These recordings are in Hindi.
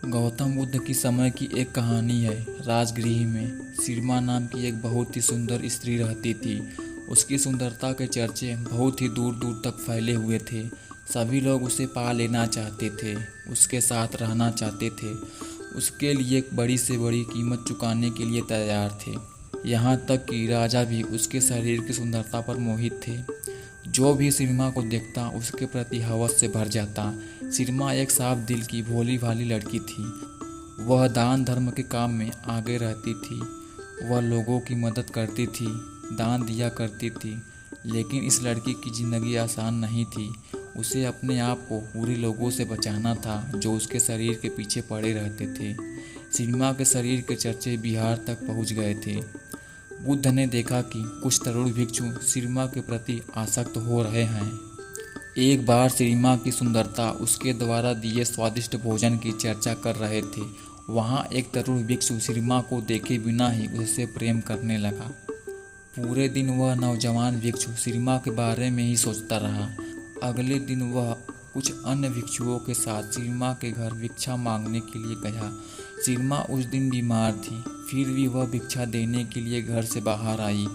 गौतम बुद्ध की समय की एक कहानी है। राजगृह में सिरमा नाम की एक बहुत ही सुंदर स्त्री रहती थी। उसकी सुंदरता के चर्चे बहुत ही दूर दूर तक फैले हुए थे। सभी लोग उसे पा लेना चाहते थे, उसके साथ रहना चाहते थे, उसके लिए एक बड़ी से बड़ी कीमत चुकाने के लिए तैयार थे। यहाँ तक कि राजा भी उसके शरीर की सुंदरता पर मोहित थे। जो भी सिरमा को देखता उसके प्रति हवस से भर जाता। सिरमा एक साफ दिल की भोली भाली लड़की थी। वह दान धर्म के काम में आगे रहती थी। वह लोगों की मदद करती थी, दान दिया करती थी। लेकिन इस लड़की की ज़िंदगी आसान नहीं थी। उसे अपने आप को बुरे लोगों से बचाना था जो उसके शरीर के पीछे पड़े रहते थे। सिरमा के शरीर के चर्चे बिहार तक पहुंच गए थे। बुद्ध ने देखा कि कुछ तरुण भिक्षु सिरमा के प्रति आसक्त हो रहे हैं। एक बार सिरमा की सुंदरता, उसके द्वारा दिए स्वादिष्ट भोजन की चर्चा कर रहे थे। वहाँ एक तरुण भिक्षु सिरमा को देखे बिना ही उससे प्रेम करने लगा। पूरे दिन वह नौजवान भिक्षु सिरमा के बारे में ही सोचता रहा। अगले दिन वह कुछ अन्य भिक्षुओं के साथ सिरमा के घर भिक्षा मांगने के लिए गया। सिरमा उस दिन बीमार थी, फिर भी वह भिक्षा देने के लिए घर से बाहर आई।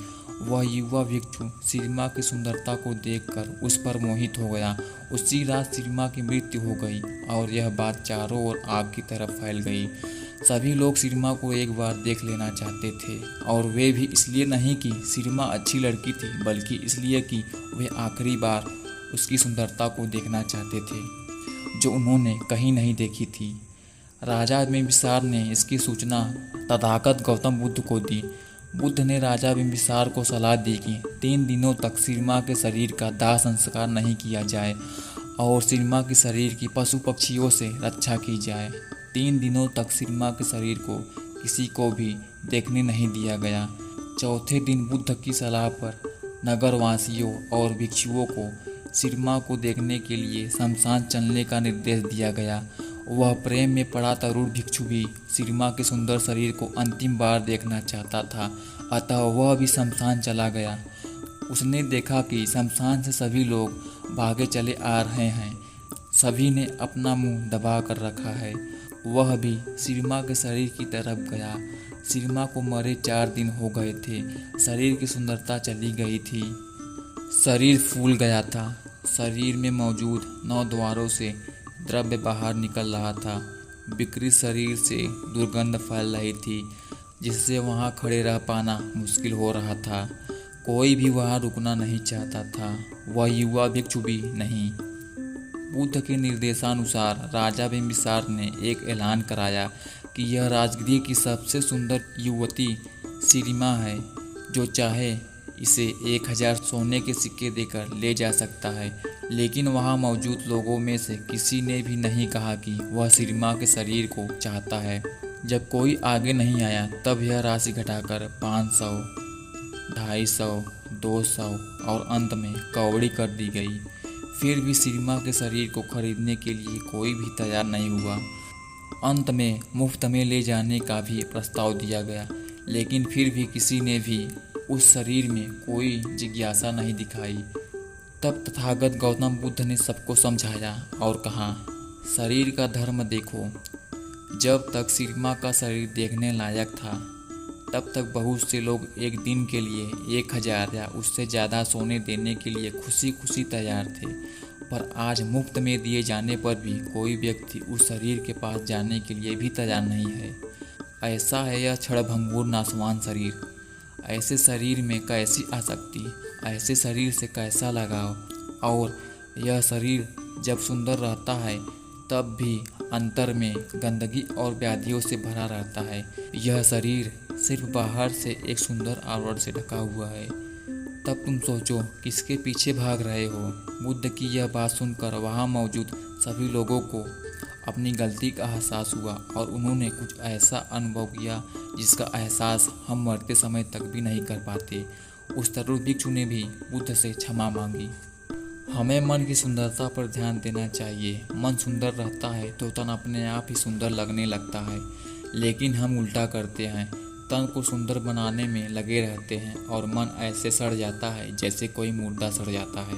वह युवा भिक्षु सिरमा की सुंदरता को देखकर उस पर मोहित हो गया। उसी रात सिरमा की मृत्यु हो गई और यह बात चारों ओर आग की तरफ फैल गई। सभी लोग सिरमा को एक बार देख लेना चाहते थे, और वे भी इसलिए नहीं कि सिरमा अच्छी लड़की थी, बल्कि इसलिए कि वे आखिरी बार उसकी सुंदरता को देखना चाहते थे जो उन्होंने कहीं नहीं देखी थी। राजा बिम्बिसार ने इसकी सूचना तथागत गौतम बुद्ध को दी। बुद्ध ने राजा बिम्बिसार को सलाह दी कि 3 दिनों तक सिरमा के शरीर का दाह संस्कार नहीं किया जाए और सिरमा के शरीर की पशु पक्षियों से रक्षा की जाए। 3 दिनों तक सिरमा के शरीर को किसी को भी देखने नहीं दिया गया। चौथे दिन बुद्ध की सलाह पर नगरवासियों और भिक्षुओं को सिरमा को देखने के लिए शमशान चलने का निर्देश दिया गया। वह प्रेम में पड़ा तरुण भिक्षु भी सिरमा के सुंदर शरीर को अंतिम बार देखना चाहता था, अतः वह भी शमशान चला गया। उसने देखा कि शमशान से सभी लोग भागे चले आ रहे हैं। सभी ने अपना मुंह दबा कर रखा है। वह भी सिरमा के शरीर की तरफ गया। सिरमा को मरे 4 दिन हो गए थे। शरीर की सुंदरता चली गई थी। शरीर फूल गया था। शरीर में मौजूद 9 द्वारों से द्रव्य बाहर निकल रहा था। विकृत शरीर से दुर्गंध फैल रही थी, जिससे वहां खड़े रह पाना मुश्किल हो रहा था। कोई भी वहां रुकना नहीं चाहता था, वह युवा भिक्षु भी नहीं। बुद्ध के निर्देशानुसार राजा बिम्बिसार ने एक ऐलान कराया कि यह राजगृह की सबसे सुंदर युवती सिरिमा है। जो चाहे इसे 1000 सोने के सिक्के देकर ले जा सकता है। लेकिन वहाँ मौजूद लोगों में से किसी ने भी नहीं कहा कि वह सिरिमा के शरीर को चाहता है। जब कोई आगे नहीं आया तब यह राशि घटाकर 500, 250, 200 और अंत में कौड़ी कर दी गई। फिर भी सिरिमा के शरीर को खरीदने के लिए कोई भी तैयार नहीं हुआ। अंत में मुफ्त में ले जाने का भी प्रस्ताव दिया गया, लेकिन फिर भी किसी ने भी उस शरीर में कोई जिज्ञासा नहीं दिखाई। तब तथागत गौतम बुद्ध ने सबको समझाया और कहा, शरीर का धर्म देखो। जब तक सिरमा का शरीर देखने लायक था, तब तक बहुत से लोग एक दिन के लिए 1000 या उससे ज़्यादा सोने देने के लिए खुशी खुशी तैयार थे। पर आज मुफ्त में दिए जाने पर भी कोई व्यक्ति उस शरीर के पास जाने के लिए भी तैयार नहीं है। ऐसा है यह क्षणभंगुर नाशवान शरीर। ऐसे शरीर में कैसी आसक्ति, ऐसे शरीर से कैसा लगाव। और यह शरीर जब सुंदर रहता है तब भी अंतर में गंदगी और व्याधियों से भरा रहता है। यह शरीर सिर्फ बाहर से एक सुंदर आवरण से ढका हुआ है। तब तुम सोचो किसके पीछे भाग रहे हो। बुद्ध की यह बात सुनकर वहाँ मौजूद सभी लोगों को अपनी गलती का एहसास हुआ और उन्होंने कुछ ऐसा अनुभव किया जिसका एहसास हम मरते समय तक भी नहीं कर पाते। उस तरुण भिक्षु ने भी बुद्ध से क्षमा मांगी। हमें मन की सुंदरता पर ध्यान देना चाहिए। मन सुंदर रहता है तो तन अपने आप ही सुंदर लगने लगता है, लेकिन हम उल्टा करते हैं। तन को सुंदर बनाने में लगे रहते हैं और मन ऐसे सड़ जाता है जैसे कोई मुर्दा सड़ जाता है।